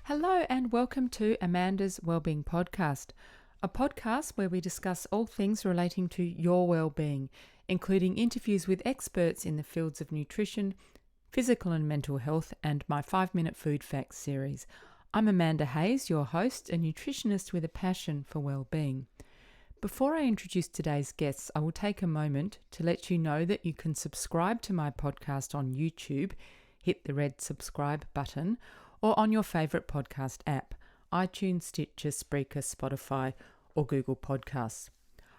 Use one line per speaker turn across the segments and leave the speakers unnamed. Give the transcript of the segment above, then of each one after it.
Hello and welcome to Amanda's Wellbeing Podcast, a podcast where we discuss all things relating to your well-being, including interviews with experts in the fields of nutrition, physical and mental health, and my 5-minute food facts series. I'm Amanda Hayes, your host, a nutritionist with a passion for well-being. Before I introduce today's guests, I will take a moment to let you know that you can subscribe to my podcast on YouTube, hit the red subscribe button, or on your favourite podcast app, iTunes, Stitcher, Spreaker, Spotify, or Google Podcasts.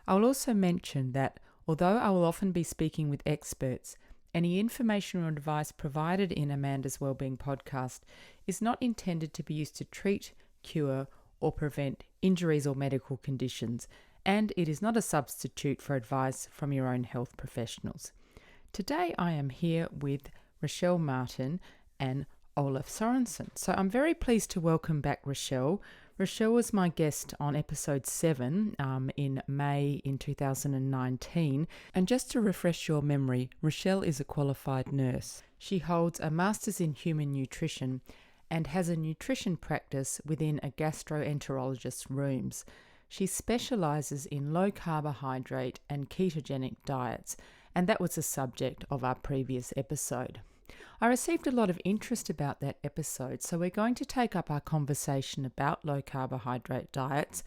I will also mention that although I will often be speaking with experts, any information or advice provided in Amanda's Wellbeing Podcast is not intended to be used to treat, cure, or prevent injuries or medical conditions, and it is not a substitute for advice from your own health professionals. Today I am here with Rachelle Martin and Olaf Sorensen. So I'm very pleased to welcome back Rachelle. Rachelle was my guest on episode 7 in May in 2019. And just to refresh your memory, Rachelle is a qualified nurse. She holds a master's in human nutrition and has a nutrition practice within a gastroenterologist's rooms. She specialises in low carbohydrate and ketogenic diets, and that was the subject of our previous episode. I received a lot of interest about that episode, so we're going to take up our conversation about low carbohydrate diets,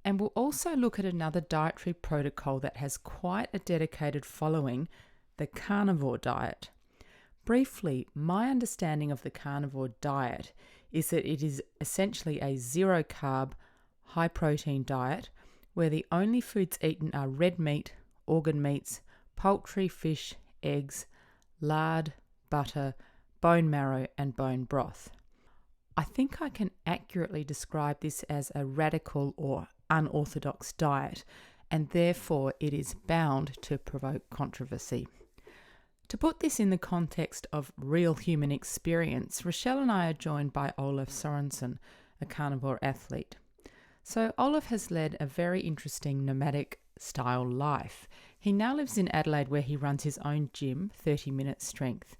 and we'll also look at another dietary protocol that has quite a dedicated following, the carnivore diet. Briefly, my understanding of the carnivore diet is that it is essentially a zero-carb, high-protein diet where the only foods eaten are red meat, organ meats, poultry, fish, eggs, lard, butter, bone marrow, and bone broth. I think I can accurately describe this as a radical or unorthodox diet, and therefore it is bound to provoke controversy. To put this in the context of real human experience, Rachelle and I are joined by Olaf Sorensen, a carnivore athlete. So Olaf has led a very interesting nomadic style life. He now lives in Adelaide where he runs his own gym, 30 Minute Strength.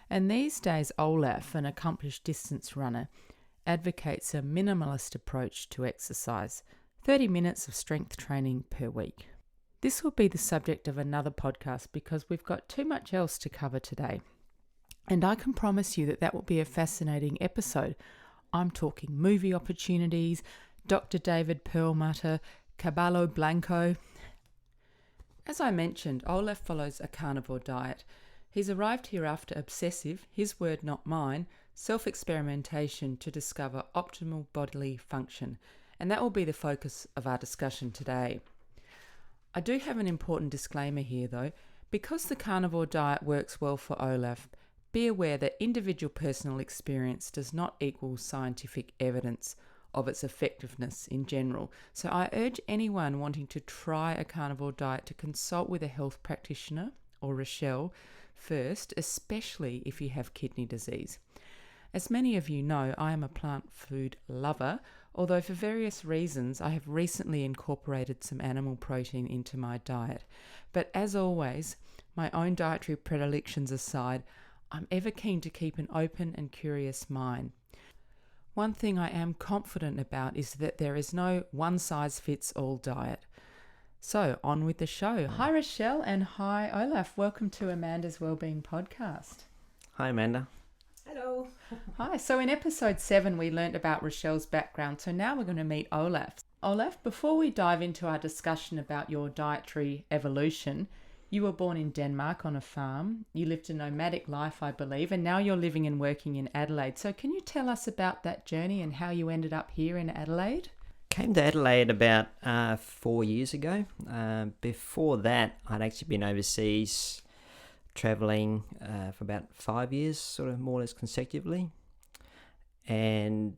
And these days, Olaf, an accomplished distance runner, advocates a minimalist approach to exercise, 30 minutes of strength training per week. This will be the subject of another podcast because we've got too much else to cover today. And I can promise you that that will be a fascinating episode. I'm talking movie opportunities, Dr. David Perlmutter, Caballo Blanco. As I mentioned, Olaf follows a carnivore diet. He's arrived here after obsessive, his word not mine, self-experimentation to discover optimal bodily function, and that will be the focus of our discussion today. I do have an important disclaimer here though. Because the carnivore diet works well for Olaf, be aware that individual personal experience does not equal scientific evidence of its effectiveness in general. So I urge anyone wanting to try a carnivore diet to consult with a health practitioner or Rachelle first, especially if you have kidney disease. As many of you know, I am a plant food lover, although for various reasons I have recently incorporated some animal protein into my diet. But as always, my own dietary predilections aside, I'm ever keen to keep an open and curious mind. One thing I am confident about is that there is no one-size-fits-all diet. So, on with the show. Hi, Rachelle, and hi, Olaf. Welcome to Amanda's Wellbeing Podcast.
Hi, Amanda.
Hello.
Hi. So, in episode 7, we learnt about Rachelle's background. So, now we're going to meet Olaf. Olaf, before we dive into our discussion about your dietary evolution, you were born in Denmark on a farm. You lived a nomadic life, I believe, and now you're living and working in Adelaide. So, can you tell us about that journey and how you ended up here in Adelaide?
Came to Adelaide about 4 years ago. Before that, I'd actually been overseas travelling for about 5 years, sort of more or less consecutively. And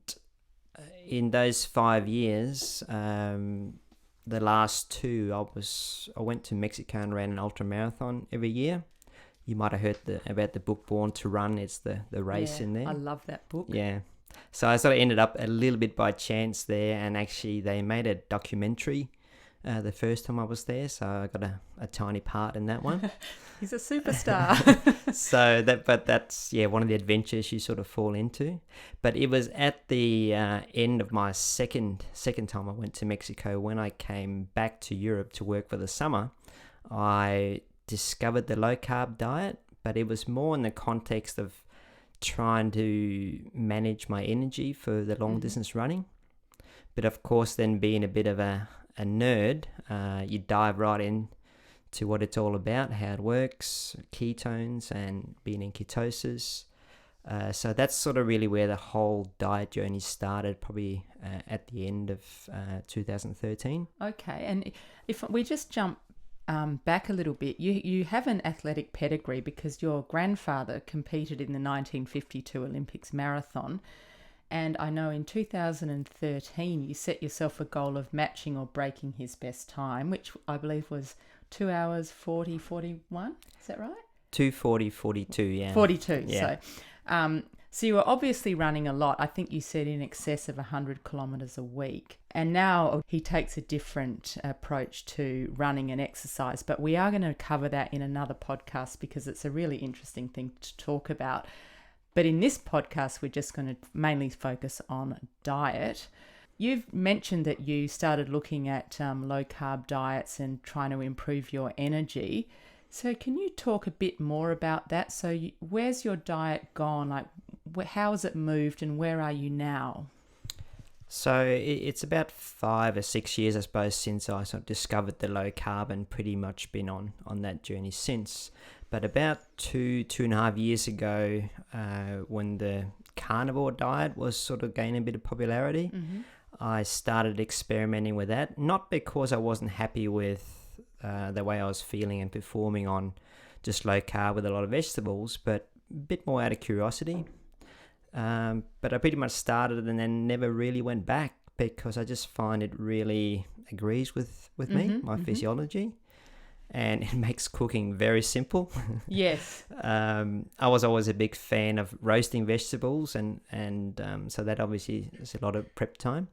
in those 5 years, the last 2, I went to Mexico and ran an ultra marathon every year. You might have heard about the book Born to Run. It's the race in there.
I love that book.
Yeah. So I sort of ended up a little bit by chance there, and actually they made a documentary the first time I was there, so I got a tiny part in that one.
He's a superstar.
That's one of the adventures you sort of fall into. But it was at the end of my second time I went to Mexico, when I came back to Europe to work for the summer, I discovered the low carb diet, but it was more in the context of trying to manage my energy for the long distance running. But of course, then being a bit of a nerd, you dive right in to what it's all about, how it works, ketones, and being in ketosis. So that's sort of really where the whole diet journey started, probably at the end of 2013.
Okay, and if we just jump back a little bit, you have an athletic pedigree because your grandfather competed in the 1952 Olympics marathon. And I know in 2013 you set yourself a goal of matching or breaking his best time, which I believe was 2 hours 40:41. Is that right?
2:40:42, yeah.
42.
Yeah.
So you were obviously running a lot. I think you said in excess of 100 kilometres a week. And now he takes a different approach to running and exercise. But we are going to cover that in another podcast because it's a really interesting thing to talk about. But in this podcast, we're just going to mainly focus on diet. You've mentioned that you started looking at low-carb diets and trying to improve your energy. So can you talk a bit more about that? So where's your diet gone? Like, how has it moved and where are you now?
So it's about 5 or 6 years, I suppose, since I sort of discovered the low carb and pretty much been on that journey since. But about 2.5 years ago, when the carnivore diet was sort of gaining a bit of popularity, I started experimenting with that. Not because I wasn't happy with the way I was feeling and performing on just low carb with a lot of vegetables, but a bit more out of curiosity. But I pretty much started and then never really went back because I just find it really agrees with me, my physiology. And it makes cooking very simple.
Yes.
I was always a big fan of roasting vegetables, and so that obviously is a lot of prep time.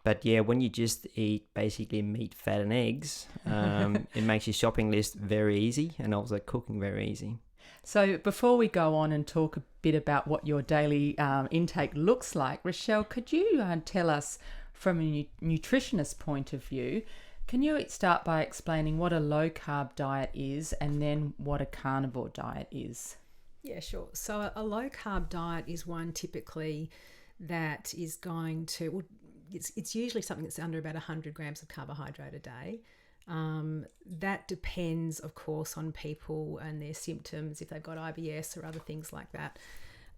But yeah, when you just eat basically meat, fat, and eggs, it makes your shopping list very easy and also cooking very easy.
So before we go on and talk a bit about what your daily intake looks like, Rachelle, could you tell us from a nutritionist point of view, can you start by explaining what a low-carb diet is and then what a carnivore diet is?
Yeah, sure. So a low-carb diet is one typically that is going to... Well, it's usually something that's under about 100 grams of carbohydrate a day. That depends, of course, on people and their symptoms, if they've got IBS or other things like that.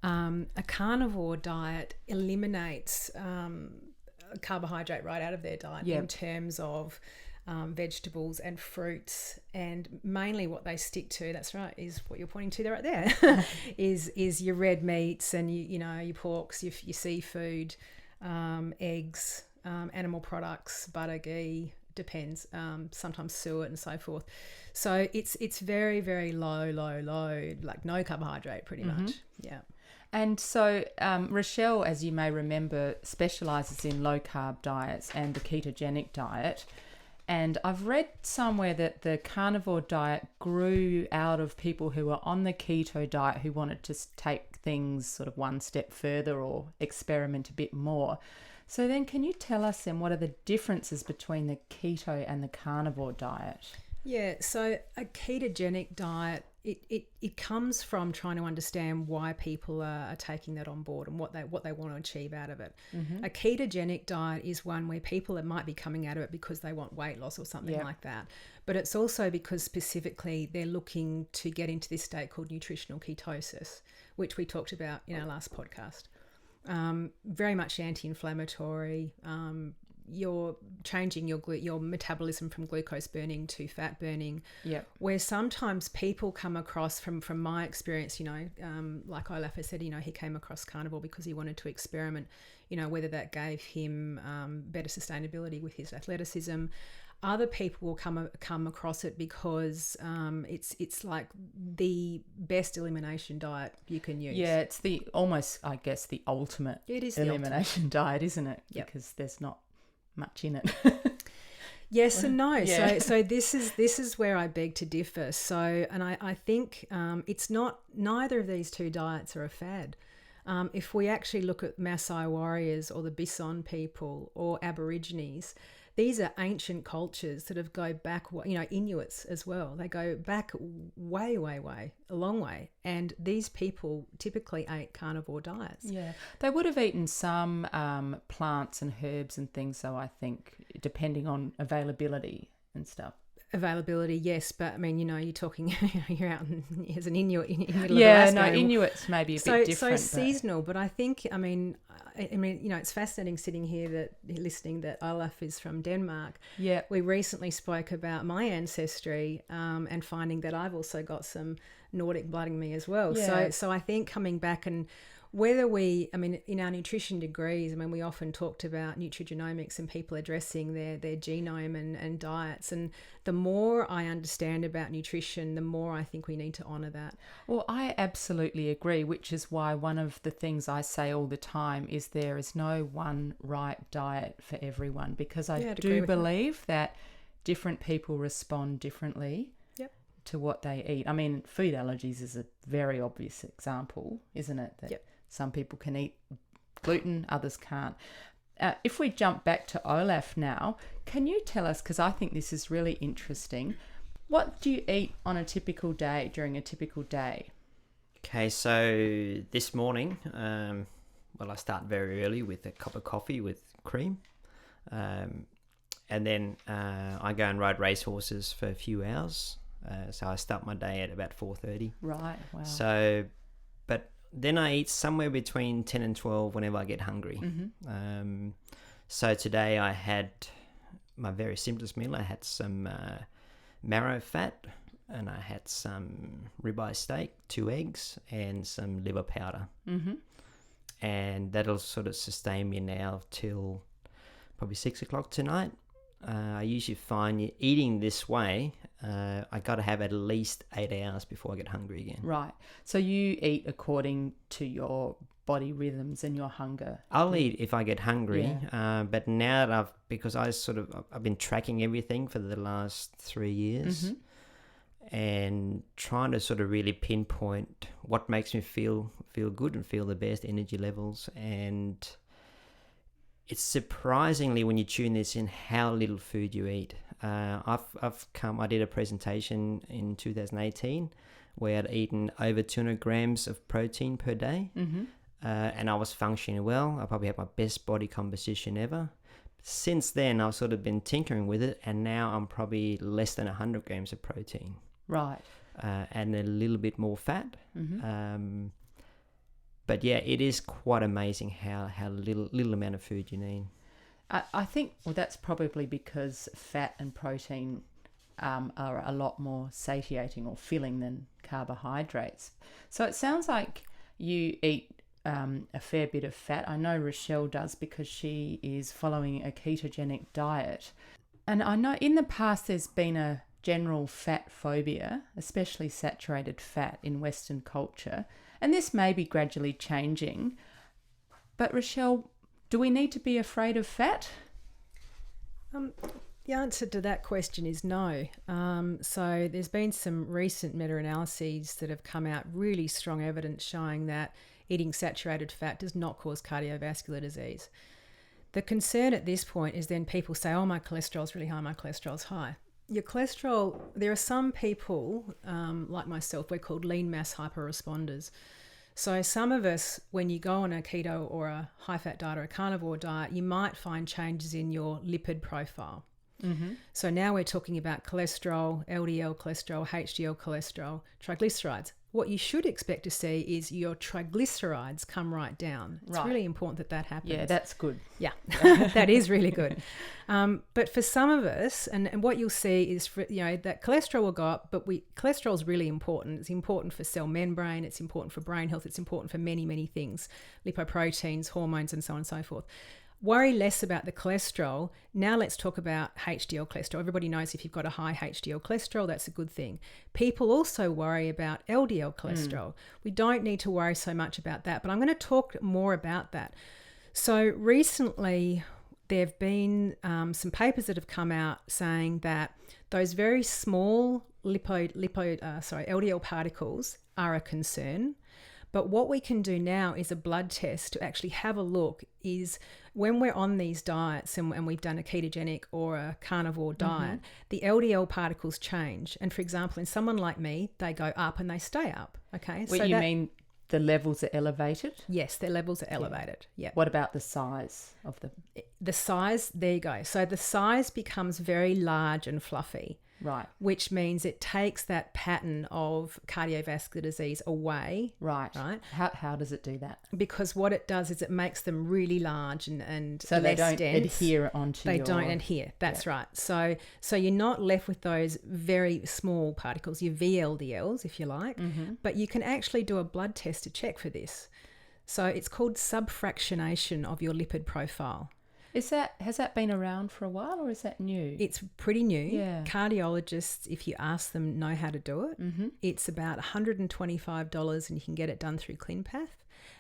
A carnivore diet eliminates carbohydrate right out of their diet in terms of vegetables and fruits, and mainly what they stick to, that's right, is what you're pointing to there right there, is your red meats and your porks, your seafood, eggs, animal products, butter, ghee, depends, sometimes suet and so forth. So it's very, very low, like no carbohydrate pretty much. Yeah.
And so Rachelle, as you may remember, specialises in low-carb diets and the ketogenic diet. And I've read somewhere that the carnivore diet grew out of people who were on the keto diet who wanted to take things sort of one step further or experiment a bit more. So then can you tell us then what are the differences between the keto and the carnivore diet?
Yeah, so a ketogenic diet, it comes from trying to understand why people are taking that on board and what they want to achieve out of it. A ketogenic diet is one where people that might be coming out of it because they want weight loss or something like that. But it's also because specifically they're looking to get into this state called nutritional ketosis, which we talked about in our last podcast. Very much anti-inflammatory. You're changing your metabolism from glucose burning to fat burning. Yeah. Where sometimes people come across, from my experience, like Olaf has said, he came across carnivore because he wanted to experiment, whether that gave him better sustainability with his athleticism. Other people will come across it because it's like the best elimination diet you can use.
Yeah, it's the ultimate
it is
elimination diet, isn't it?
Yep.
Because there's not much in it.
Yes and no.
Yeah.
So this is where I beg to differ. So, and I think it's not, neither of these two diets are a fad. If we actually look at Maasai warriors or the Bison people or Aborigines, these are ancient cultures that have go back, Inuits as well. They go back way, a long way. And these people typically ate carnivore diets.
Yeah, they would have eaten some plants and herbs and things, though, I think, depending on availability and stuff.
Availability, yes, but I mean, you're talking, you're out as an Inuit in the middle of
Yeah,
Alaska.
no, Inuits maybe a bit different.
So seasonal, but I think, I mean, it's fascinating sitting here listening that Olaf is from Denmark.
Yeah.
We recently spoke about my ancestry and finding that I've also got some Nordic blood in me as well.
Yeah.
So I think coming back and whether in our nutrition degrees, we often talked about nutrigenomics and people addressing their genome and diets. And the more I understand about nutrition, the more I think we need to honour that.
Well, I absolutely agree, which is why one of the things I say all the time is there is no one right diet for everyone, because I do believe that different people respond differently to what they eat. I mean, food allergies is a very obvious example, isn't it? That some people can eat gluten, others can't. If we jump back to Olaf now, can you tell us, because I think this is really interesting, what do you eat on a typical day, during a typical day?
Okay, so this morning, I start very early with a cup of coffee with cream. And then I go and ride racehorses for a few hours. So I start my day at about 4:30.
Right, wow.
So, but then I eat somewhere between 10 and 12 whenever I get hungry.
Mm-hmm.
So today I had my very simplest meal. I had some marrow fat, and I had some ribeye steak, 2 eggs, and some liver powder.
Mm-hmm.
And that'll sort of sustain me now till probably 6 o'clock tonight. I usually find eating this way, I got to have at least 8 hours before I get hungry again.
Right. So you eat according to your body rhythms and your hunger.
I'll eat if I get hungry, but now that I've been tracking everything for the last 3 years, and trying to sort of really pinpoint what makes me feel good and feel the best energy levels. And it's surprisingly, when you tune this in, how little food you eat. I did a presentation in 2018 where I'd eaten over 200 grams of protein per day, and I was functioning well. I probably had my best body composition ever. Since then, I've sort of been tinkering with it, and now I'm probably less than 100 grams of protein.
Right.
And a little bit more fat. But yeah, it is quite amazing how little amount of food you need.
I think, that's probably because fat and protein are a lot more satiating or filling than carbohydrates. So it sounds like you eat a fair bit of fat. I know Rachelle does, because she is following a ketogenic diet. And I know in the past there's been a general fat phobia, especially saturated fat in Western culture. And this may be gradually changing. But Rachelle, do we need to be afraid of fat?
The answer to that question is no. So there's been some recent meta-analyses that have come out, really strong evidence showing that eating saturated fat does not cause cardiovascular disease. The concern at this point is then people say, oh, my cholesterol's really high, my cholesterol's high. Your cholesterol, there are some people, like myself, we're called lean mass hyperresponders. So some of us, when you go on a keto or a high-fat diet or a carnivore diet, you might find changes in your lipid profile. So now we're talking about cholesterol, LDL cholesterol, HDL cholesterol, triglycerides. What you should expect to see is your triglycerides come right down. It's really important that happens.
Yeah, that's good.
Yeah, that is really good. But for some of us, and what you'll see is, that cholesterol will go up, but cholesterol is really important. It's important for cell membrane. It's important for brain health. It's important for many, many things, lipoproteins, hormones, and so on and so forth. Worry less about the cholesterol. Now let's talk about HDL cholesterol. Everybody knows if you've got a high HDL cholesterol, that's a good thing. People also worry about LDL cholesterol. We don't need to worry so much about that, but I'm going to talk more about that. So recently, there have been some papers that have come out saying that those very small LDL particles are a concern. But what we can do now is a blood test to actually have a look is when we're on these diets and we've done a ketogenic or a carnivore diet, the LDL particles change. And for example, in someone like me, they go up and they stay up. Okay.
What you mean the levels are elevated?
Yes, their levels are elevated. Yeah.
What about the size of
the size? There you go. So the size becomes very large and fluffy.
Right.
Which means it takes that pattern of cardiovascular disease away.
Right.
Right.
How does it do that?
Because what it does is it makes them really large and
so
less
they don't
dense.
adhere onto
They don't adhere. That's right. So you're not left with those very small particles, your VLDLs, if you like, but you can actually do a blood test to check for this. So it's called subfractionation of your lipid profile.
Has that been around for a while, or is that new?
It's pretty new.
Yeah.
Cardiologists, if you ask them, know how to do it. It's about $125 and you can get it done through ClinPath.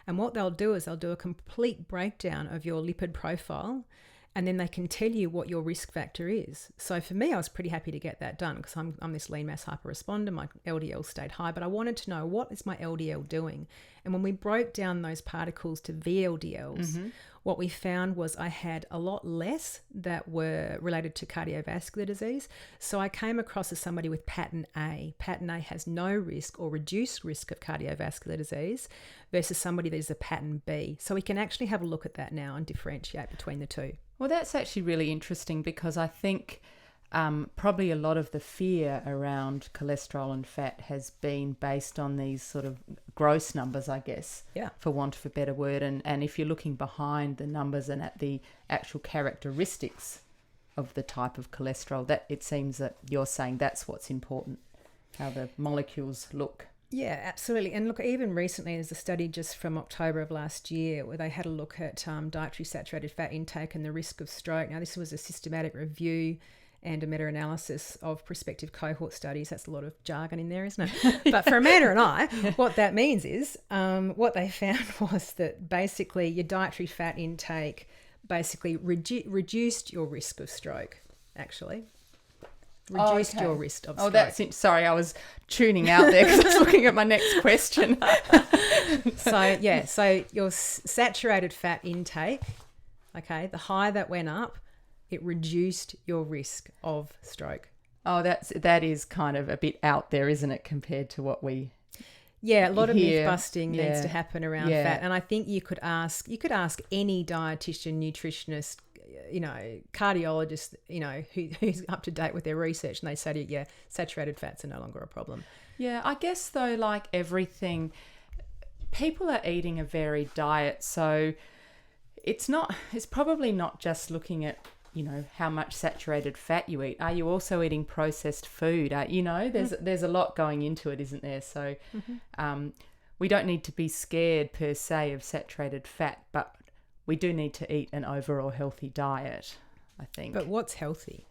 And what they'll do is they'll do a complete breakdown of your lipid profile, and then they can tell you what your risk factor is. So for me, I was pretty happy to get that done because I'm this lean mass hyperresponder. My LDL stayed high, but I wanted to know, what is my LDL doing? And when we broke down those particles to VLDLs, what we found was I had a lot less that were related to cardiovascular disease. So I came across as somebody with pattern A. Pattern A has no risk or reduced risk of cardiovascular disease versus somebody that is a pattern B. So we can actually have a look at that now and differentiate between the two.
Well, that's actually really interesting because I think probably a lot of the fear around cholesterol and fat has been based on these sort of gross numbers, I guess, for want of a better word. And if you're looking behind the numbers and at the actual characteristics of the type of cholesterol, that it seems that you're saying that's what's important, how the molecules look.
Yeah, absolutely. And look, even recently there's a study just from October of last year where they had a look at dietary saturated fat intake and the risk of stroke. Now, this was a systematic review and a meta-analysis of prospective cohort studies. That's a lot of jargon in there, isn't it? But for Amanda and I, what that means is what they found was that basically your dietary fat intake basically reduced your risk of stroke, actut reduced your risk of stroke.
That's it. Sorry, I was tuning out there because I was looking at my next question.
So your saturated fat intake, okay, the higher that went up, it reduced your risk of stroke.
Oh, that is kind of a bit out there, isn't it, compared to what we
a lot of
hear.
myth busting needs to happen around fat. And I think you could ask any dietitian, nutritionist, cardiologist, who's up to date with their research, and they say to you, saturated fats are no longer a problem.
Yeah, I guess though, like everything, people are eating a varied diet, so it's probably not just looking at how much saturated fat you eat. Are you also eating processed food? There's a lot going into it, isn't there? So we don't need to be scared per se of saturated fat, but we do need to eat an overall healthy diet, I think.
But what's healthy?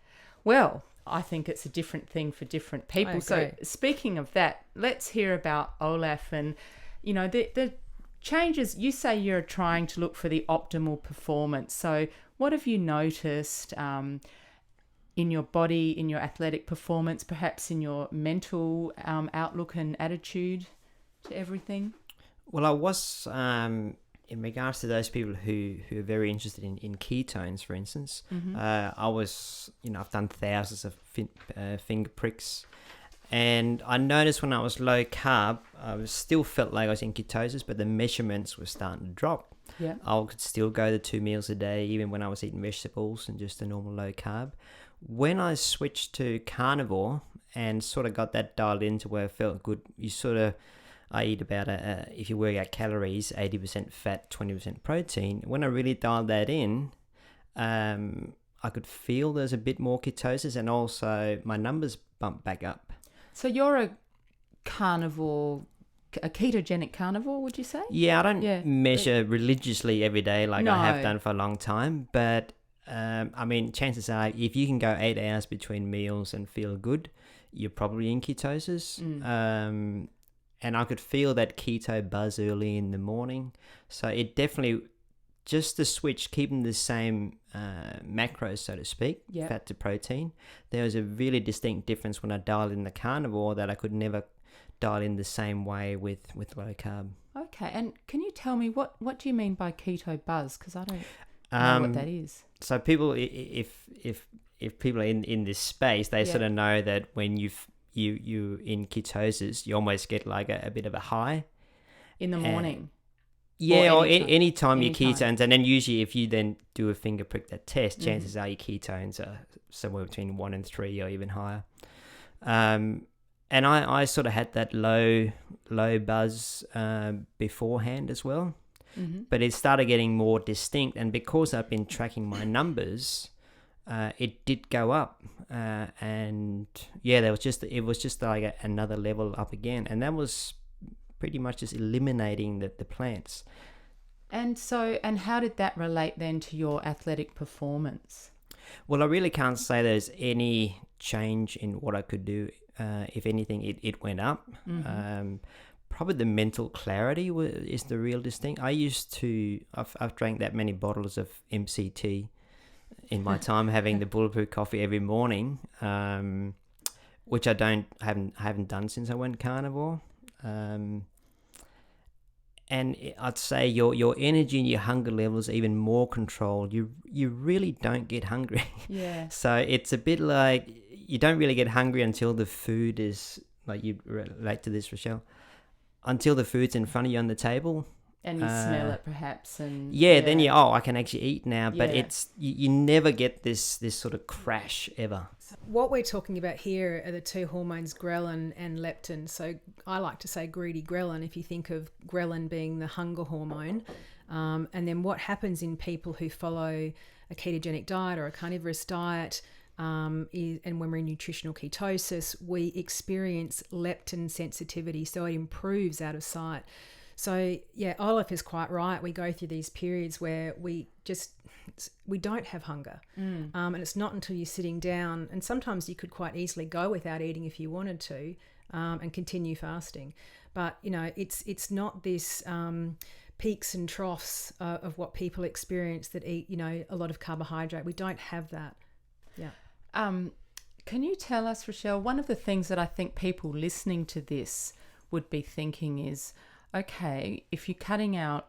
Well, I think it's a different thing for different people. So speaking of that, let's hear about Olaf and, the changes. You say you're trying to look for the optimal performance. So what have you noticed in your body, in your athletic performance, perhaps in your mental outlook and attitude to everything?
Well, I was, in regards to those people who are very interested in ketones, for instance, I was, I've done thousands of finger pricks. And I noticed when I was low carb, I still felt like I was in ketosis, but the measurements were starting to drop.
Yeah.
I could still go to 2 meals a day, even when I was eating vegetables and just a normal low carb. When I switched to carnivore and sort of got that dialed into where I felt good, I eat about, if you work out calories, 80% fat, 20% protein. When I really dialed that in, I could feel there's a bit more ketosis, and also my numbers bumped back up.
So you're a carnivore, a ketogenic carnivore, would you say?
Yeah, I don't measure religiously every day like I have done for a long time. But, chances are if you can go 8 hours between meals and feel good, you're probably in ketosis. And I could feel that keto buzz early in the morning. So it definitely just the switch, keeping the same macros, so to speak, fat to protein, there was a really distinct difference when I dialed in the carnivore that I could never dial in the same way with low carb.
Okay, and can you tell me what do you mean by keto buzz? Because I don't know what that is.
So people, if people are in this space, they sort of know that when you in ketosis, you almost get like a bit of a high
in the morning.
Yeah, or any time your ketones, and then usually if you then do a finger prick that test, chances are your ketones are somewhere between 1 and 3 or even higher. And I sort of had that low buzz beforehand as well, but it started getting more distinct, and because I've been tracking my numbers, it did go up, and it was just like another level up again, and that was pretty much just eliminating the plants.
And how did that relate then to your athletic performance?
Well, I really can't say there's any change in what I could do. If anything, it went up. Probably the mental clarity is the real distinct. I've drank that many bottles of MCT in my time, having the bulletproof coffee every morning, which I haven't done since I went carnivore. And I'd say your energy and your hunger levels are even more controlled. You really don't get hungry.
Yeah.
So it's a bit like you don't really get hungry until the food is, like, you relate to this, Rachelle, until the food's in front of you on the table.
And you smell it perhaps. And
then I can actually eat now. But it's you never get this sort of crash ever.
What we're talking about here are the two hormones, ghrelin and leptin. So I like to say greedy ghrelin, if you think of ghrelin being the hunger hormone. And then what happens in people who follow a ketogenic diet or a carnivorous diet, and when we're in nutritional ketosis, we experience leptin sensitivity. So it improves out of sight. So Olaf is quite right. We go through these periods where we don't have hunger, and it's not until you're sitting down, and sometimes you could quite easily go without eating if you wanted to, and continue fasting. But it's not this peaks and troughs of what people experience that eat a lot of carbohydrate. We don't have that. Yeah.
Can you tell us, Rachelle, one of the things that I think people listening to this would be thinking is, okay, if you're cutting out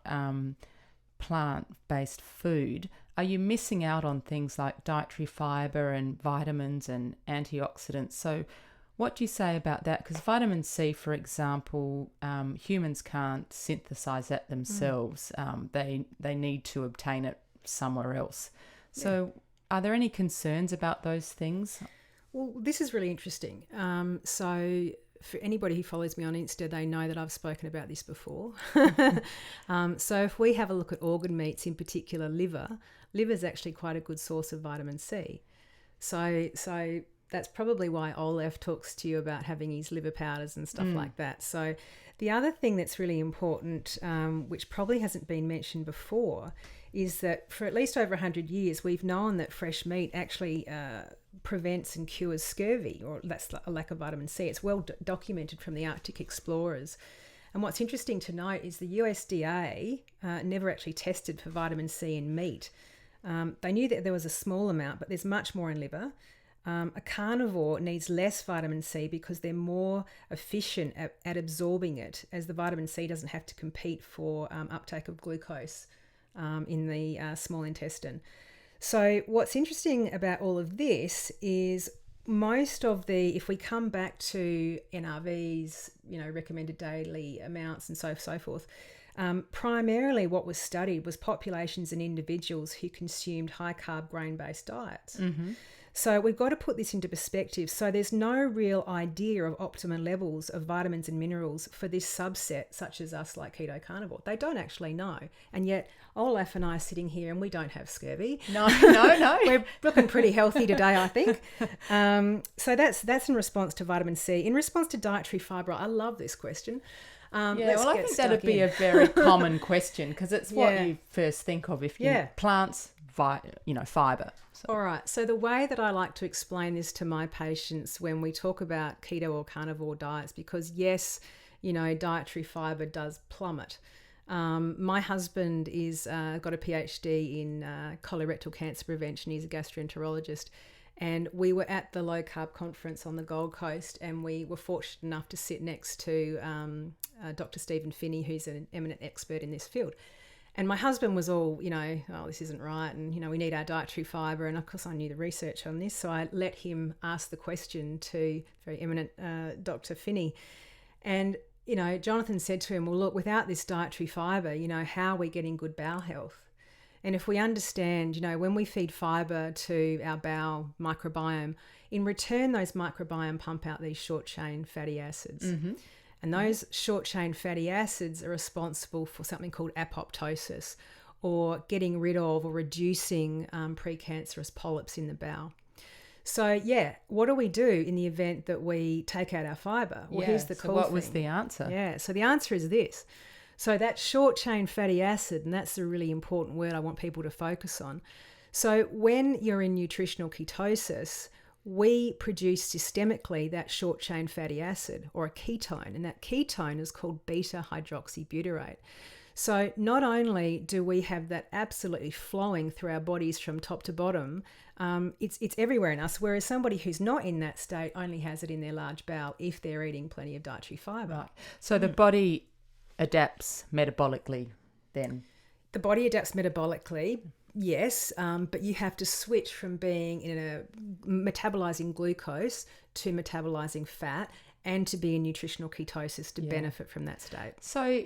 plant-based food, are you missing out on things like dietary fibre and vitamins and antioxidants? So what do you say about that? Because vitamin C, for example, humans can't synthesize that themselves. They need to obtain it somewhere else. So are there any concerns about those things?
Well, this is really interesting. So for anybody who follows me on Insta, they know that I've spoken about this before. So if we have a look at organ meats, in particular liver is actually quite a good source of vitamin C. So that's probably why Olaf talks to you about having his liver powders and stuff like that. So the other thing that's really important, which probably hasn't been mentioned before, is that for at least over 100 years, we've known that fresh meat actually prevents and cures scurvy, or that's a lack of vitamin C. It's well documented from the Arctic explorers. And what's interesting to note is the USDA never actually tested for vitamin C in meat. They knew that there was a small amount, but there's much more in liver. A carnivore needs less vitamin C because they're more efficient at absorbing it, as the vitamin C doesn't have to compete for uptake of glucose in the small intestine. So what's interesting about all of this is most of if we come back to NRVs, recommended daily amounts and so forth, primarily what was studied was populations and individuals who consumed high carb grain-based diets. Mm-hmm. So we've got to put this into perspective. So there's no real idea of optimum levels of vitamins and minerals for this subset, such as us, like keto carnivore. They don't actually know. And yet Olaf and I are sitting here and we don't have scurvy.
No.
We're looking pretty healthy today, I think. So that's in response to vitamin C. In response to dietary fibre, I love this question.
I think that'd be a very common question, because it's what you first think of if you plants, fibre. So.
All right. So the way that I like to explain this to my patients when we talk about keto or carnivore diets, because yes, dietary fibre does plummet. My husband is got a PhD in colorectal cancer prevention. He's a gastroenterologist. And we were at the low carb conference on the Gold Coast, and we were fortunate enough to sit next to Dr. Stephen Finney, who's an eminent expert in this field. And my husband was all, oh, this isn't right, and, we need our dietary fibre. And, of course, I knew the research on this, so I let him ask the question to very eminent Dr. Finney. And, Jonathan said to him, well, look, without this dietary fibre, how are we getting good bowel health? And if we understand, when we feed fibre to our bowel microbiome, in return, those microbiome pump out these short-chain fatty acids. Mm-hmm. And those short-chain fatty acids are responsible for something called apoptosis, or getting rid of or reducing precancerous polyps in the bowel. So, what do we do in the event that we take out our fibre? Well, here's the cool thing.
What was the answer?
Yeah, so the answer is this. So that short-chain fatty acid, and that's a really important word I want people to focus on. So when you're in nutritional ketosis, we produce systemically that short-chain fatty acid, or a ketone, and that ketone is called beta-hydroxybutyrate. So not only do we have that absolutely flowing through our bodies from top to bottom, it's everywhere in us, whereas somebody who's not in that state only has it in their large bowel if they're eating plenty of dietary fibre.
Right. So the body adapts metabolically then?
The body adapts metabolically, yes, but you have to switch from being metabolizing glucose to metabolizing fat, and to be in nutritional ketosis to benefit from that state.
So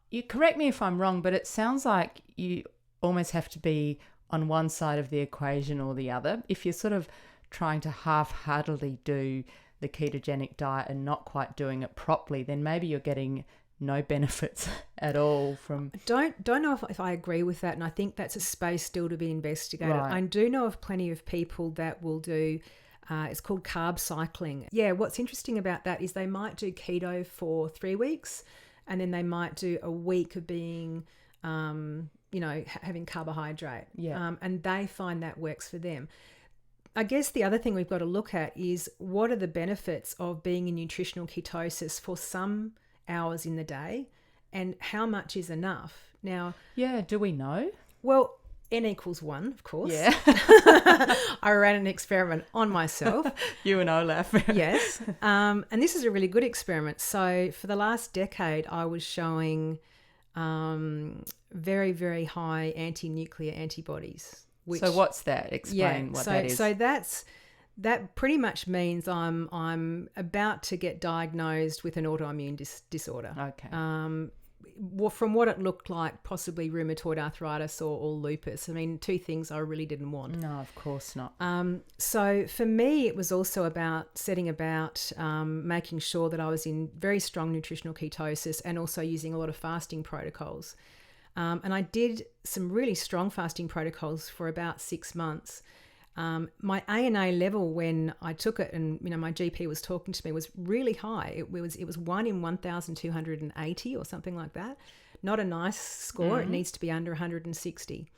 you correct me if I'm wrong, but it sounds like you almost have to be on one side of the equation or the other. If you're sort of trying to half-heartedly do the ketogenic diet and not quite doing it properly, then maybe you're getting no benefits at all from...
Don't know if I agree with that, and I think that's a space still to be investigated. Right. I do know of plenty of people that will do... it's called carb cycling. Yeah, what's interesting about that is they might do keto for 3 weeks, and then they might do a week of being, having carbohydrate. Yeah. And they find that works for them. I guess the other thing we've got to look at is what are the benefits of being in nutritional ketosis for some hours in the day, and how much is enough? Now,
do we know?
Well, N equals 1, of course.
Yeah.
I ran an experiment on myself.
You and Olaf.
Yes. And this is a really good experiment. So for the last decade, I was showing very, very high anti-nuclear antibodies.
So what's that? Explain what that is.
So that pretty much means I'm about to get diagnosed with an autoimmune disorder. Okay. From what it looked like, possibly rheumatoid arthritis or lupus. I mean, two things I really didn't want.
No, of course not.
So for me, it was also about making sure that I was in very strong nutritional ketosis, and also using a lot of fasting protocols. And I did some really strong fasting protocols for about 6 months. My ANA level when I took it, and my GP was talking to me, was really high. It was 1 in 1,280 or something like that. Not a nice score. Mm-hmm. It needs to be under 160.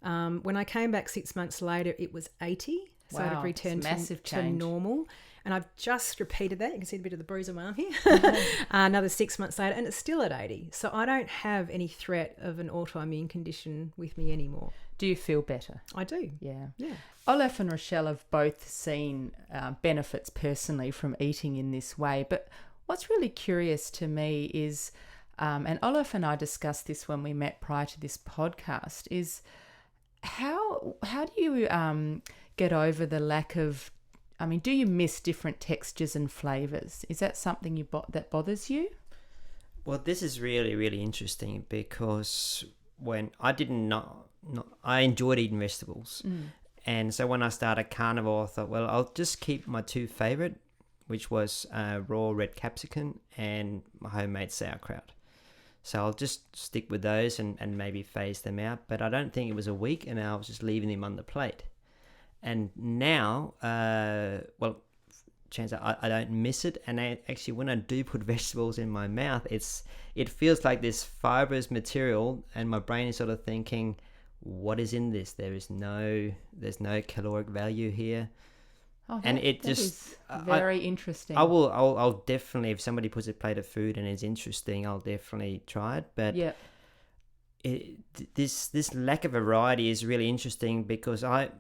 When I came back 6 months later, it was 80. So it had returned to normal. And I've just repeated that. You can see a bit of the bruise on my arm here. Mm-hmm. Another 6 months later, and it's still at 80. So I don't have any threat of an autoimmune condition with me anymore.
Do you feel better?
I do.
Yeah. Olaf and Rachelle have both seen benefits personally from eating in this way. But what's really curious to me is, and Olaf and I discussed this when we met prior to this podcast, is how do you get over the lack of... I mean, do you miss different textures and flavours? Is that something that bothers you?
Well, this is really, really interesting, because when I I enjoyed eating vegetables. Mm. And so when I started carnivore, I thought, well, I'll just keep my two favourite, which was raw red capsicum and my homemade sauerkraut. So I'll just stick with those and maybe phase them out. But I don't think it was a week, and I was just leaving them on the plate. And now, chances are I don't miss it. And actually, when I do put vegetables in my mouth, it feels like this fibrous material, and my brain is sort of thinking, what is in this? There's no caloric value here.
Oh,
and it
that
just
is very interesting.
I'll definitely, if somebody puts a plate of food and it's interesting, I'll definitely try it. But this lack of variety is really interesting, because I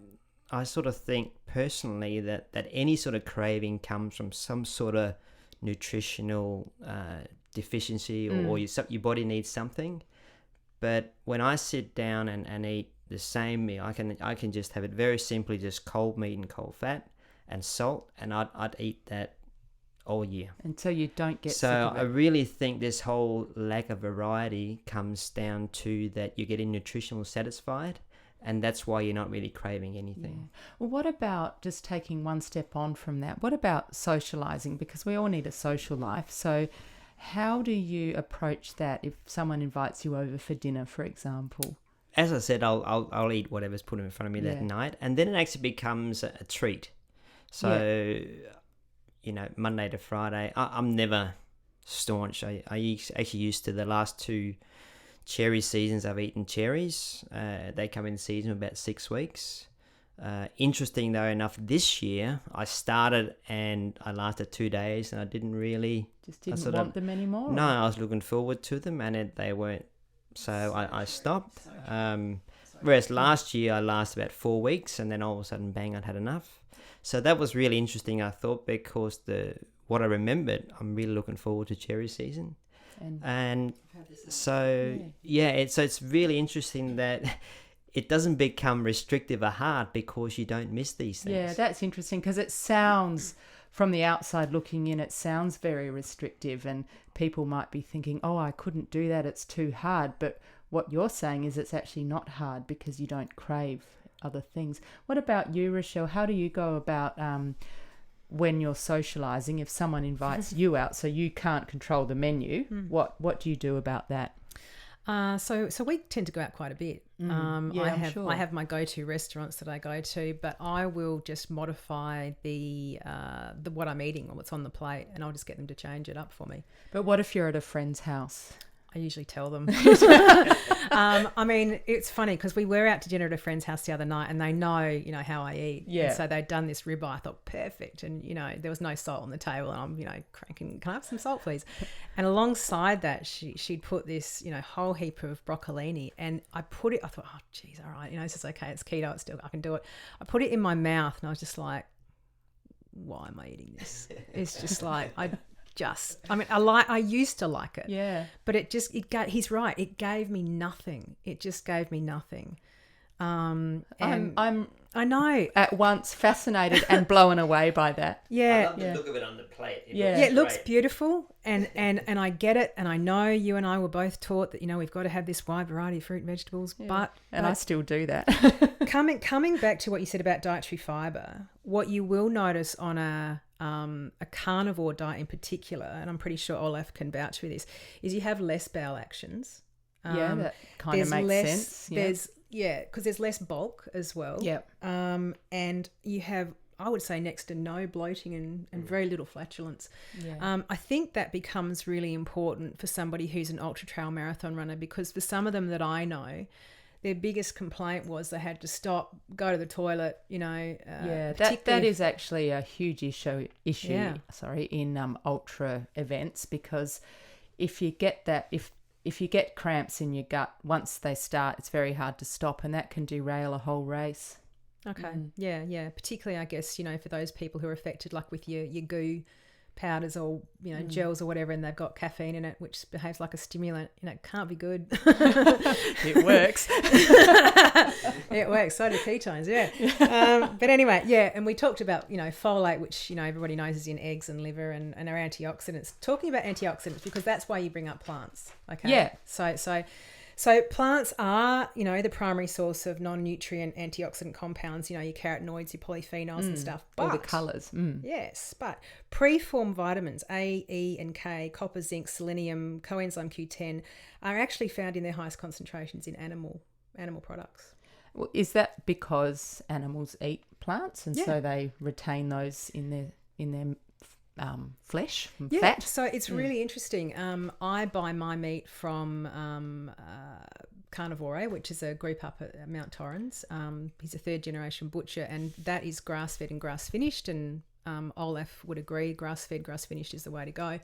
sort of think personally that any sort of craving comes from some sort of nutritional deficiency, or your body needs something. But when I sit down and eat the same meal, I can just have it very simply, just cold meat and cold fat and salt, and I'd eat that all year
until you don't get
so
sick of it.
I really think this whole lack of variety comes down to that you're getting nutritional satisfied, and that's why you're not really craving anything.
Yeah. Well, what about, just taking one step on from that, what about socializing? Because we all need a social life. So how do you approach that if someone invites you over for dinner, for example?
As I said, I'll eat whatever's put in front of me that night, and then it actually becomes a treat. So Monday to Friday, I'm never staunch. I actually used to, the last 2 cherry seasons, I've eaten cherries. They come in season about 6 weeks. Interesting though enough, this year I started and I lasted 2 days, and I didn't want
them anymore.
No, I was looking forward to them, and they weren't. So I stopped. Whereas last year I lasted about 4 weeks, and then all of a sudden, bang, I'd had enough. So that was really interesting, I thought, because what I remembered, I'm really looking forward to cherry season. And so it's really interesting that it doesn't become restrictive or hard because you don't miss these things.
Yeah, that's interesting, because it sounds, from the outside looking in, it sounds very restrictive, and people might be thinking, oh, I couldn't do that, it's too hard. But what you're saying is it's actually not hard because you don't crave other things. What about you, Rachelle? How do you go about when you're socializing? If someone invites you out, so you can't control the menu, what do you do about that?
So we tend to go out quite a bit. I have my go-to restaurants that I go to, but I will just modify the what I'm eating or what's on the plate, and I'll just get them to change it up for me.
But what if you're at a friend's house?
I usually tell them. I mean, it's funny because we were out to dinner at a friend's house the other night, and they know, how I eat.
Yeah.
And so they'd done this ribeye. I thought, perfect. And, there was no salt on the table, and I'm, cranking, can I have some salt, please? And alongside that, she'd put this, whole heap of broccolini, and I put it, I thought, oh, geez, all right, this is okay. It's keto. It's still, I can do it. I put it in my mouth, and I was just like, why am I eating this? It's just like, I used to like it.
Yeah.
But he's right. It gave me nothing. It just gave me nothing. And I know.
At once fascinated and blown away by that.
Yeah.
I love the look of it on the plate.
It looks beautiful, and I get it, and I know you and I were both taught that, we've got to have this wide variety of fruit and vegetables, but
I still do that.
coming back to what you said about dietary fibre, what you will notice on a carnivore diet in particular, and I'm pretty sure Olaf can vouch for this, is you have less bowel actions.
That kind of makes sense.
Because there's less bulk as well.
Yep.
And you have, I would say, next to no bloating and very little flatulence.
Yeah.
I think that becomes really important for somebody who's an ultra trail marathon runner, because for some of them that I know, their biggest complaint was they had to stop, go to the toilet,
that is actually a huge issue in ultra events, because if you get that, if you get cramps in your gut, once they start, it's very hard to stop, and that can derail a whole race.
Okay. Yeah. Particularly, I guess, for those people who are affected, like with your goo powders or, gels or whatever, and they've got caffeine in it, which behaves like a stimulant, it can't be good.
It works.
It works. So do ketones, yeah. But anyway, and we talked about, folate, which, everybody knows is in eggs and liver and our antioxidants. Talking about antioxidants, because that's why you bring up plants, okay?
Yeah.
So plants are, the primary source of non-nutrient antioxidant compounds, your carotenoids, your polyphenols and stuff. But,
all the colours.
Yes, but preformed vitamins, A, E and K, copper, zinc, selenium, coenzyme Q10 are actually found in their highest concentrations in animal products.
Well, is that because animals eat plants and so they retain those in their flesh and fat?
So it's really interesting. I buy my meat from Carnivore, which is a group up at Mount Torrens. He's a third generation butcher, and that is grass-fed and grass-finished, and Olaf would agree grass-fed, grass-finished is the way to go.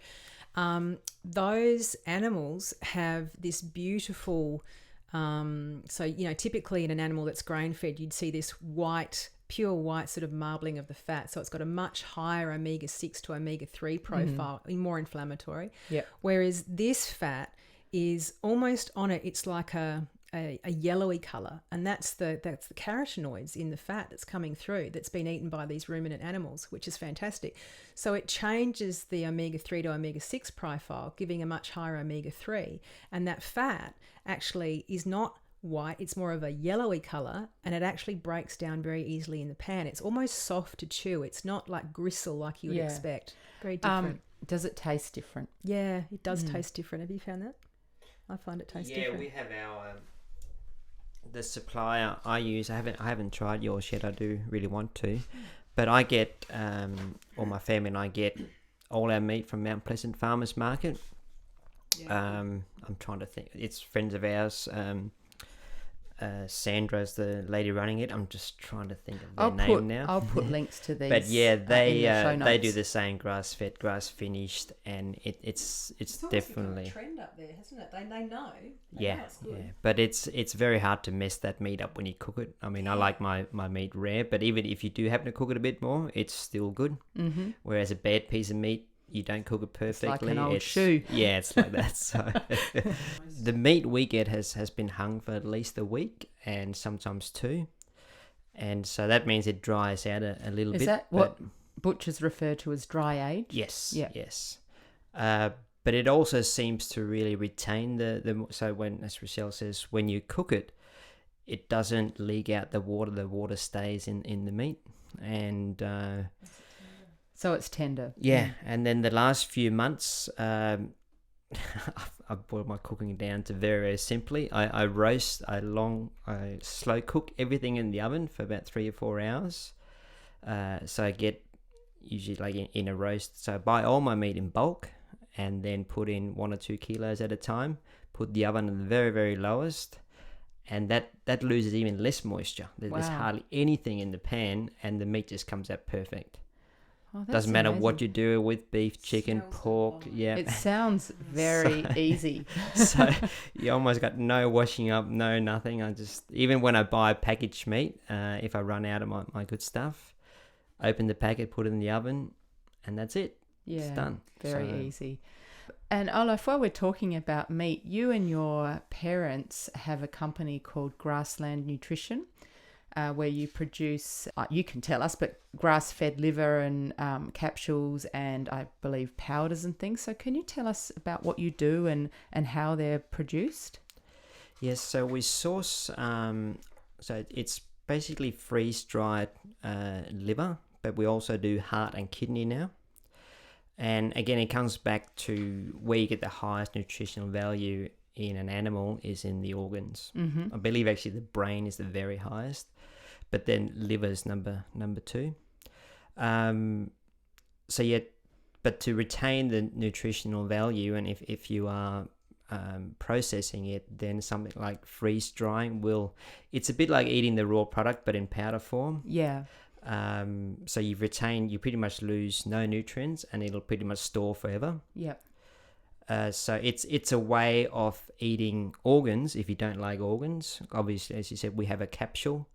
Those animals have this beautiful So, typically in an animal that's grain-fed, you'd see this pure white sort of marbling of the fat. So it's got a much higher omega-6 to omega-3 profile, more inflammatory.
Yep.
Whereas this fat is almost on it, it's like a yellowy colour, and that's the carotenoids in the fat that's coming through, that's been eaten by these ruminant animals, which is fantastic. So it changes the omega-3 to omega-6 profile, giving a much higher omega-3, and that fat actually is not white, it's more of a yellowy colour, and it actually breaks down very easily in the pan. It's almost soft to chew. It's not like gristle like you would expect. Very different.
Does it taste different?
Yeah, it does taste different. Have you found that? I find it tastes different.
Yeah, we have our the supplier I use. I haven't tried yours yet. I do really want to, but I get or my family and I get all our meat from Mount Pleasant Farmers Market. Yeah. I'm trying to think. It's friends of ours. Sandra's the lady running it. I'm just trying to think of their name now.
I'll put links to these.
But yeah, they do the same, grass fed, grass finished, and it's definitely
a trend up there, hasn't it? They know.
Yeah, yeah. But it's very hard to mess that meat up when you cook it. I mean, I like my meat rare, but even if you do happen to cook it a bit more, it's still good. Mm-hmm. Whereas a bad piece of meat, you don't cook it perfectly.
It's like an old shoe.
Yeah, it's like that. So the meat we get has been hung for at least a week and sometimes 2. And so that means it dries out a little bit.
Is that what butchers refer to as dry age?
Yes, yes. But it also seems to really retain the so when, as Rachelle says, when you cook it, it doesn't leak out the water stays in the meat. And
so it's tender.
Yeah, and then the last few months, I've boiled my cooking down to very, very simply. I slow cook everything in the oven for about 3 or 4 hours. So I get usually like in a roast. So I buy all my meat in bulk and then put in 1 or 2 kilos at a time. Put the oven at the very, very lowest. And that loses even less moisture. There's hardly anything in the pan, and the meat just comes out perfect.
Oh,
doesn't matter what you do with beef, chicken, pork. Yeah,
it sounds very easy.
So you almost got no washing up, no nothing. Even when I buy packaged meat, if I run out of my good stuff, open the packet, put it in the oven, and that's it.
Yeah,
it's done.
Very easy. And Olaf, while we're talking about meat, you and your parents have a company called Grassland Nutrition, where you produce, you can tell us, but grass-fed liver and capsules and I believe powders and things. So can you tell us about what you do and how they're produced?
Yes, so we source, so it's basically freeze-dried liver, but we also do heart and kidney now. And again, it comes back to where you get the highest nutritional value in an animal is in the organs. Mm-hmm. I believe actually the brain is the very highest, but then liver is number 2. So yeah, but to retain the nutritional value, and if you are processing it, then something like freeze drying it's a bit like eating the raw product but in powder form.
Yeah.
So you pretty much lose no nutrients, and it'll pretty much store forever.
Yep.
So it's a way of eating organs if you don't like organs. Obviously, as you said, we have a capsule.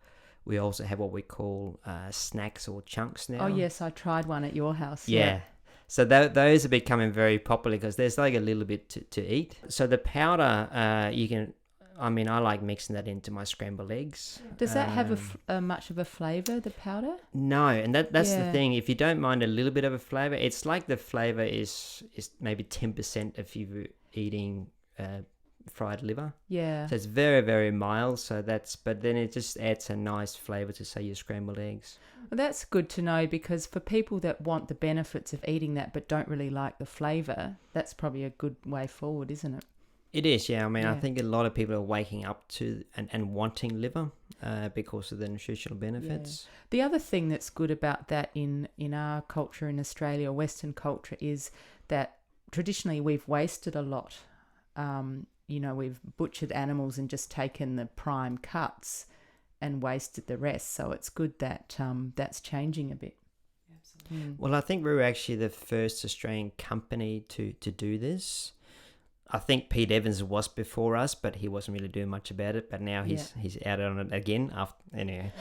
We also have what we call snacks or chunks now.
Oh yes, I tried one at your house.
Yeah. So those are becoming very popular because there's like a little bit to eat. So the powder, you can. I mean, I like mixing that into my scrambled eggs.
Does that have much of a flavour, the powder?
No, and that's the thing. If you don't mind a little bit of a flavour, it's like the flavour is maybe 10% if you're eating fried liver.
Yeah.
So it's very, very mild. But then it just adds a nice flavour to, say, your scrambled eggs.
Well, that's good to know, because for people that want the benefits of eating that but don't really like the flavour, that's probably a good way forward, isn't it?
It is, yeah. I mean, I think a lot of people are waking up to and wanting liver because of the nutritional benefits.
Yeah. The other thing that's good about that in our culture in Australia, Western culture, is that traditionally we've wasted a lot. We've butchered animals and just taken the prime cuts and wasted the rest. So it's good that that's changing a bit.
Well, I think we were actually the first Australian company to do this. I think Pete Evans was before us, but he wasn't really doing much about it. But now he's out on it again. Anyway,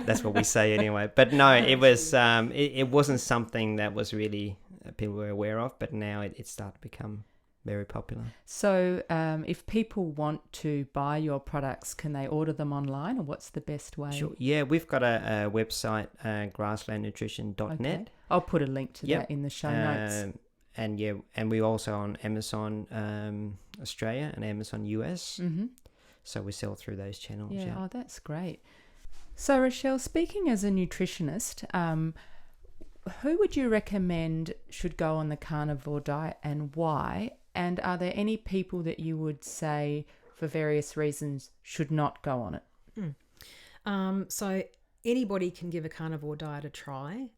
that's what we say anyway. But no, it was it wasn't something that was really people were aware of. But now it started to become very popular.
So if people want to buy your products, can they order them online, or what's the best way?
Sure. Yeah, we've got a website, grasslandnutrition.net.
Okay. I'll put a link to that in the show notes.
And we're also on Amazon Australia and Amazon US. Mm-hmm. So we sell through those channels.
Yeah, oh, that's great. So Rachelle, speaking as a nutritionist, who would you recommend should go on the carnivore diet and why? And are there any people that you would say, for various reasons, should not go on it?
So anybody can give a carnivore diet a try,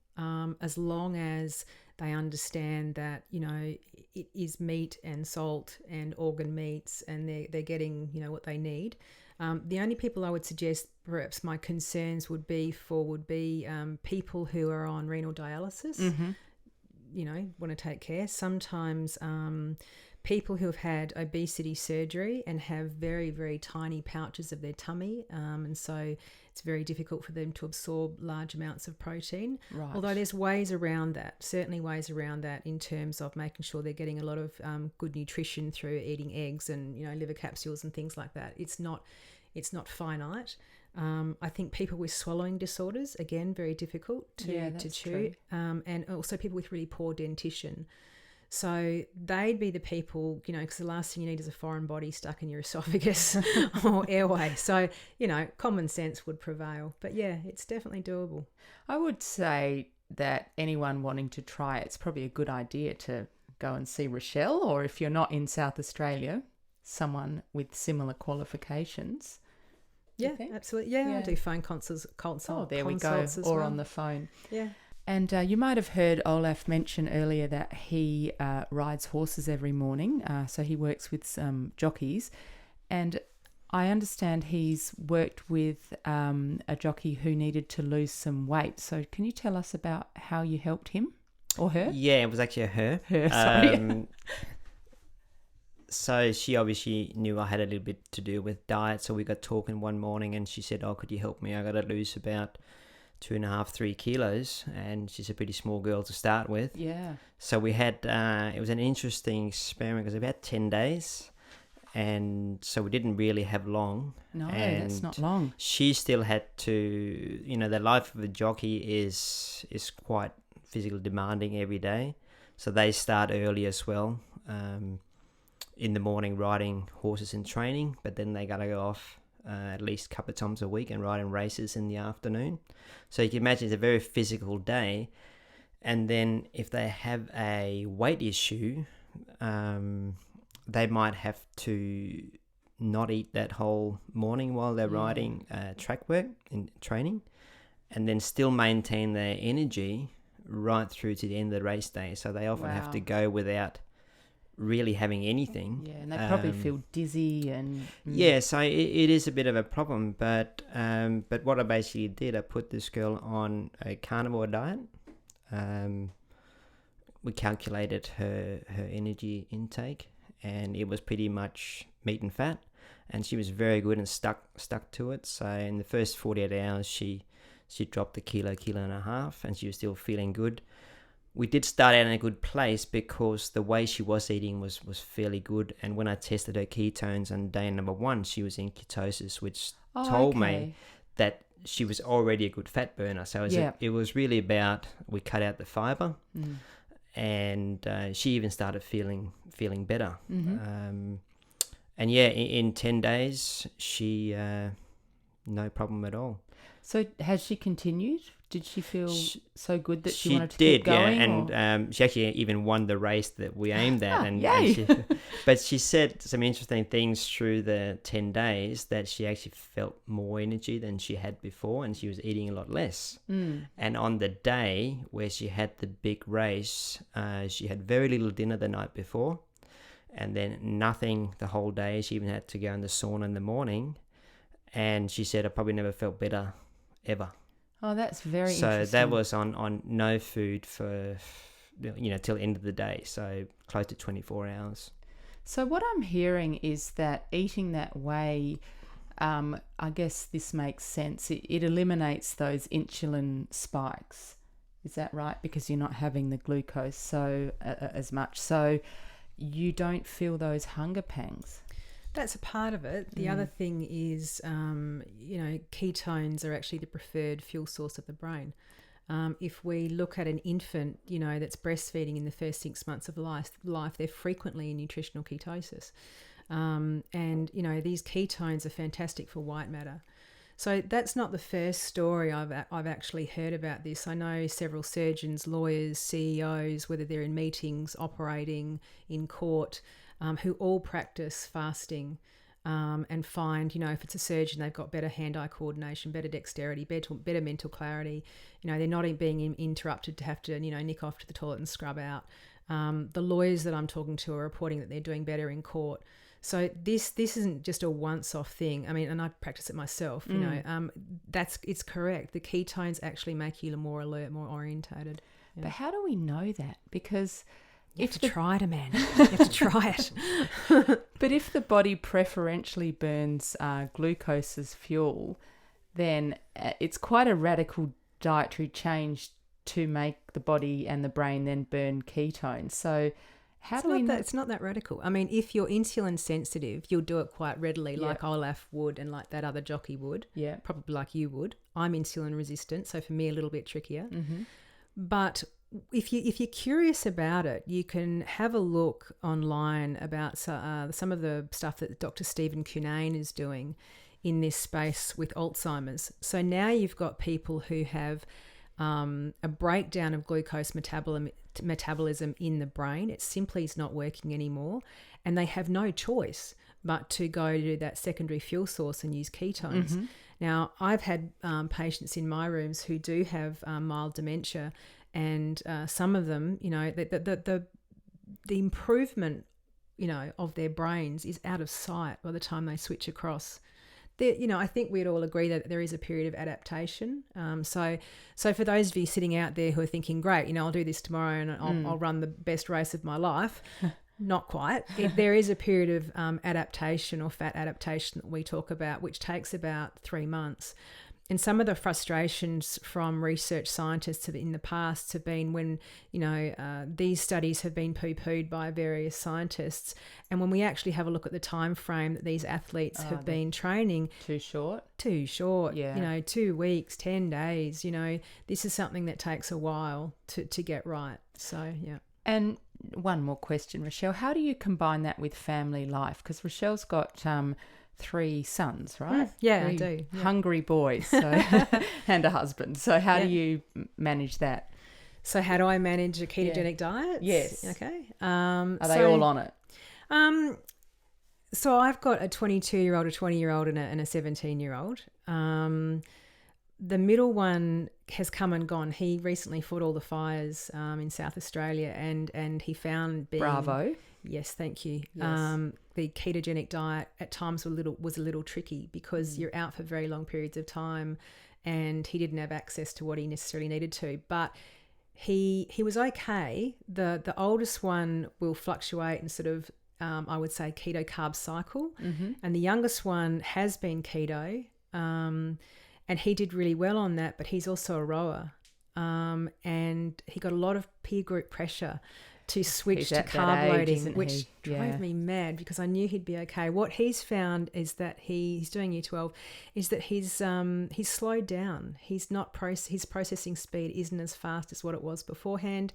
as long as they understand that, you know, it is meat and salt and organ meats, and they're getting, you know, what they need. The only people I would suggest, perhaps my concerns would be people who are on renal dialysis, you know, want to take care. Sometimes people who have had obesity surgery and have very, very tiny pouches of their tummy, and so it's very difficult for them to absorb large amounts of protein.
Right.
Although there's ways around that, certainly ways around that in terms of making sure they're getting a lot of good nutrition through eating eggs and, you know, liver capsules and things like that. It's not finite. I think people with swallowing disorders, again, very difficult to chew, and also people with really poor dentition. So they'd be the people, you know, because the last thing you need is a foreign body stuck in your esophagus or airway. So, you know, common sense would prevail. But yeah, it's definitely doable.
I would say that anyone wanting to try it's probably a good idea to go and see Rachelle, or if you're not in South Australia, someone with similar qualifications.
Yeah, absolutely. Yeah, I do phone consults.
Oh, there we go. Or on the phone.
Yeah.
And you might have heard Olaf mention earlier that he rides horses every morning. So he works with some jockeys. And I understand he's worked with a jockey who needed to lose some weight. So can you tell us about how you helped him or her?
Yeah, it was actually her.
Sorry.
So she obviously knew I had a little bit to do with diet. So we got talking one morning and she said, could you help me? I got to lose about 2.5-3 kilos, and she's a pretty small girl to start with.
Yeah.
So we had it was an interesting experiment because about 10 days, and so we didn't really have long.
No,
and
that's not long.
She still had to, you know, the life of a jockey is quite physically demanding every day. So they start early as well, in the morning riding horses in training, but then they gotta go off at least a couple of times a week and ride in races in the afternoon. So you can imagine it's a very physical day. And then if they have a weight issue, they might have to not eat that whole morning while they're riding track work in training, and then still maintain their energy right through to the end of the race day. So they often have to go without really having anything.
Yeah, and they probably feel dizzy and...
Yeah, so it is a bit of a problem, but what I basically did, I put this girl on a carnivore diet. We calculated her energy intake, and it was pretty much meat and fat, and she was very good and stuck to it. So in the first 48 hours, she dropped a kilo and a half, and she was still feeling good. We did start out in a good place because the way she was eating was fairly good. And when I tested her ketones on day number 1, she was in ketosis, which told me that she was already a good fat burner. So it was really about, we cut out the fibre, and she even started feeling better. Mm-hmm. And yeah, in 10 days, she, no problem at all.
So has she continued? Did she feel so good that she wanted to keep going?
Yeah, and she actually even won the race that we aimed at. But she said some interesting things through the 10 days, that she actually felt more energy than she had before, and she was eating a lot less. And on the day where she had the big race, she had very little dinner the night before, and then nothing the whole day. She even had to go in the sauna in the morning, and she said, I probably never felt better ever.
Oh, that's very interesting.
So that was on no food for, till the end of the day, so close to 24 hours.
So what I'm hearing is that eating that way, I guess this makes sense. It eliminates those insulin spikes. Is that right? Because you're not having the glucose as much. So you don't feel those hunger pangs.
That's a part of it. The other thing is, ketones are actually the preferred fuel source of the brain. If we look at an infant, that's breastfeeding in the first 6 months of life, they're frequently in nutritional ketosis. And these ketones are fantastic for white matter. So that's not the first story I've actually heard about this. I know several surgeons, lawyers, CEOs, whether they're in meetings, operating, in court, who all practice fasting. And find, if it's a surgeon, they've got better hand-eye coordination, better dexterity, better mental clarity. They're not being interrupted to have to, nick off to the toilet and scrub out. The lawyers that I'm talking to are reporting that they're doing better in court. So this isn't just a once-off thing. I mean, and I practice it myself. It's correct. The ketones actually make you more alert, more orientated. Yeah.
But how do we know that? Because
you have to try it, Amanda. You have to try it.
But if the body preferentially burns glucose as fuel, then it's quite a radical dietary change to make the body and the brain then burn ketones. So
it's not that radical. I mean, if you're insulin sensitive, you'll do it quite readily, like Olaf would and like that other jockey would. Yeah. Probably like you would. I'm insulin resistant, so for me a little bit trickier. Mm-hmm. But if you're curious about it, you can have a look online about some of the stuff that Dr. Stephen Cunnane is doing in this space with Alzheimer's. So now you've got people who have a breakdown of glucose metabolism in the brain. It simply is not working anymore, and they have no choice but to go to that secondary fuel source and use ketones. Mm-hmm. Now, I've had patients in my rooms who do have mild dementia. And some of them, the improvement, of their brains is out of sight by the time they switch across. I think we'd all agree that there is a period of adaptation. So for those of you sitting out there who are thinking, great, I'll do this tomorrow and I'll run the best race of my life. Not quite. There is a period of adaptation or fat adaptation that we talk about, which takes about 3 months. And some of the frustrations from research scientists in the past have been when, these studies have been poo-pooed by various scientists. And when we actually have a look at the time frame that these athletes have been training.
Too short.
Yeah. 2 weeks, 10 days, this is something that takes a while to get right. So, yeah.
And one more question, Rachelle. How do you combine that with family life? Because Rachelle's got 3 sons, right?
Yeah, I do. Yeah.
Hungry boys, so and a husband. So how do you manage that?
So how do I manage a ketogenic diet?
Yes.
Okay.
Are they all on it?
So I've got a 22-year-old, a 20-year-old, and a 17-year-old. The middle one has come and gone. He recently fought all the fires in South Australia, and he found being...
Bravo.
Yes, thank you. Yes. The ketogenic diet at times was a little tricky because you're out for very long periods of time, and he didn't have access to what he necessarily needed to. But he was okay. The oldest one will fluctuate and sort of I would say keto carb cycle, and the youngest one has been keto, and he did really well on that. But he's also a rower, and he got a lot of peer group pressure to switch to carb loading, which drove me mad because I knew he'd be okay. What he's found is that he's doing U12, is that he's slowed down. He's not his processing speed isn't as fast as what it was beforehand.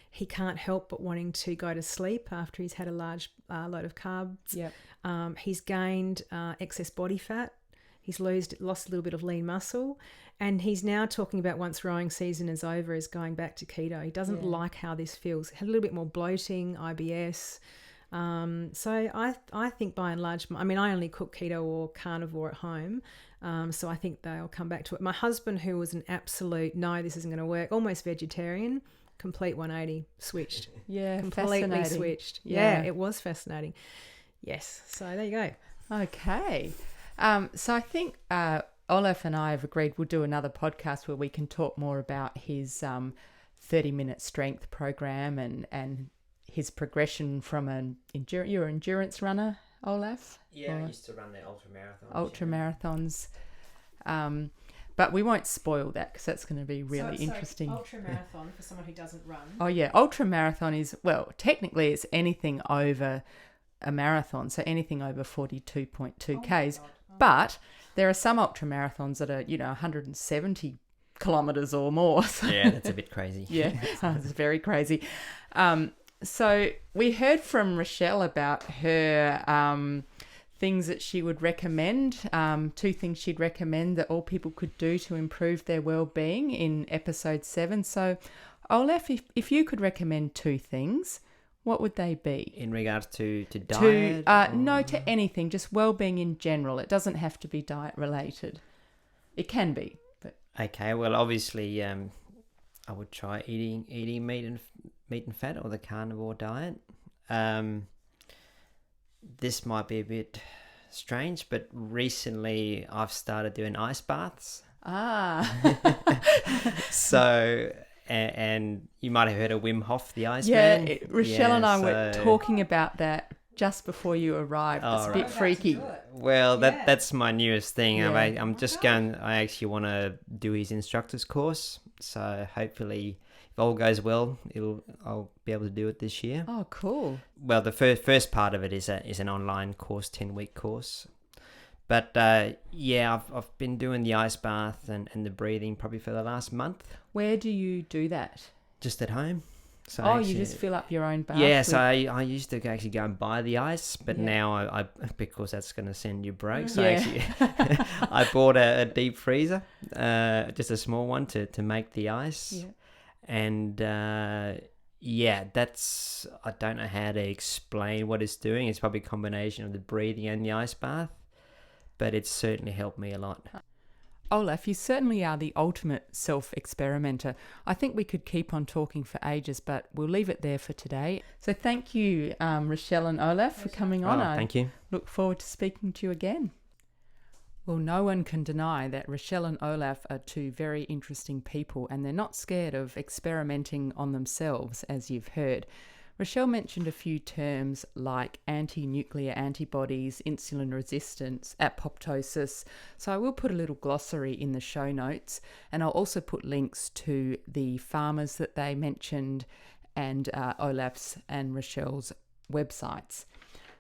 He can't help but wanting to go to sleep after he's had a large load of carbs. Yep. He's gained excess body fat. He's lost a little bit of lean muscle, and he's now talking about once rowing season is over, is going back to keto. He doesn't like how this feels. He had a little bit more bloating, IBS. So I think by and large, I only cook keto or carnivore at home, so I think they'll come back to it. My husband, who was an absolute, no, this isn't going to work, almost vegetarian, complete 180, swithed.
Yeah,
completely switched. Yeah, it was fascinating. Yes, so there you go.
Okay. So I think Olaf and I have agreed we'll do another podcast where we can talk more about his 30-minute strength program and his progression from you're an endurance runner, Olaf?
Yeah, I used to run the ultramarathons.
Ultramarathons. But we won't spoil that because that's going to be really interesting.
Ultramarathon for someone who doesn't run.
Oh, yeah. Ultramarathon is, well, technically it's anything over a marathon, so anything over 42.2 Ks. But there are some ultramarathons that are, 170 kilometres or more. So,
yeah, that's a bit crazy.
Yeah, it's very crazy. So we heard from Rachelle about her things that she would recommend, 2 things she'd recommend that all people could do to improve their well-being in episode 7. So, Olaf, if you could recommend 2 things, what would they be?
In regards to diet?
No, to anything, just well-being in general. It doesn't have to be diet-related. It can be. But
okay, well, obviously, I would try eating meat and fat, or the carnivore diet. This might be a bit strange, but recently I've started doing ice baths. So, and you might have heard of Wim Hof, the Iceman.
Yeah, Rachelle and I were talking about that just before you arrived. It's a bit freaky.
Well, that's my newest thing.
Yeah.
I actually want to do his instructor's course. So hopefully, if all goes well, I'll be able to do it this year.
Oh, cool.
Well, the first part of it is an online course, 10-week course. But I've been doing the ice bath and the breathing probably for the last month.
Where do you do that?
Just at home. So
you just fill up your own bath?
Yeah, so I used to actually go and buy the ice, but now I because that's going to send you broke. So I bought a deep freezer, just a small one to make the ice. Yeah. And that's, I don't know how to explain what it's doing. It's probably a combination of the breathing and the ice bath, but it's certainly helped me a lot.
Olaf, you certainly are the ultimate self-experimenter. I think we could keep on talking for ages, but we'll leave it there for today. So thank you, Rachelle and Olaf, for coming on.
Thank you.
Look forward to speaking to you again. Well, no one can deny that Rachelle and Olaf are 2 very interesting people, and they're not scared of experimenting on themselves, as you've heard. Rachelle mentioned a few terms like anti-nuclear antibodies, insulin resistance, apoptosis. So I will put a little glossary in the show notes, and I'll also put links to the farmers that they mentioned and Olaf's and Rachelle's websites.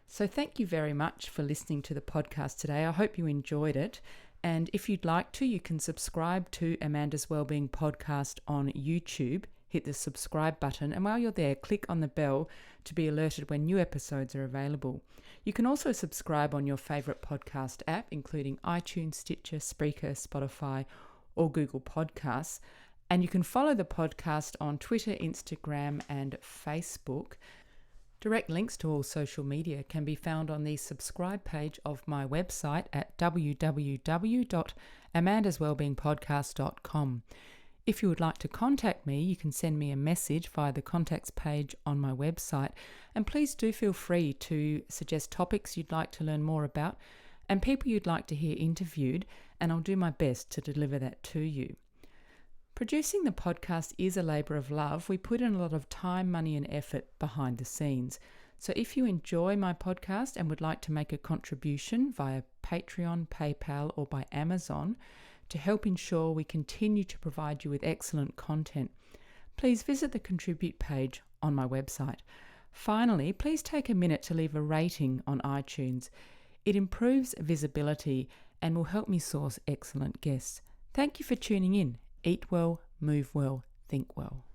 So thank you very much for listening to the podcast today. I hope you enjoyed it. And if you'd like to, you can subscribe to Amanda's Wellbeing Podcast on YouTube. Hit the subscribe button, and while you're there, click on the bell to be alerted when new episodes are available. You can also subscribe on your favourite podcast app, including iTunes, Stitcher, Spreaker, Spotify, or Google Podcasts. And you can follow the podcast on Twitter, Instagram, and Facebook. Direct links to all social media can be found on the subscribe page of my website at www.amandaswellbeingpodcast.com. If you would like to contact me, you can send me a message via the contacts page on my website. And please do feel free to suggest topics you'd like to learn more about and people you'd like to hear interviewed, and I'll do my best to deliver that to you. Producing the podcast is a labour of love. We put in a lot of time, money and effort behind the scenes. So if you enjoy my podcast and would like to make a contribution via Patreon, PayPal or by Amazon to help ensure we continue to provide you with excellent content, please visit the contribute page on my website. Finally, please take a minute to leave a rating on iTunes. It improves visibility and will help me source excellent guests. Thank you for tuning in. Eat well, move well, think well.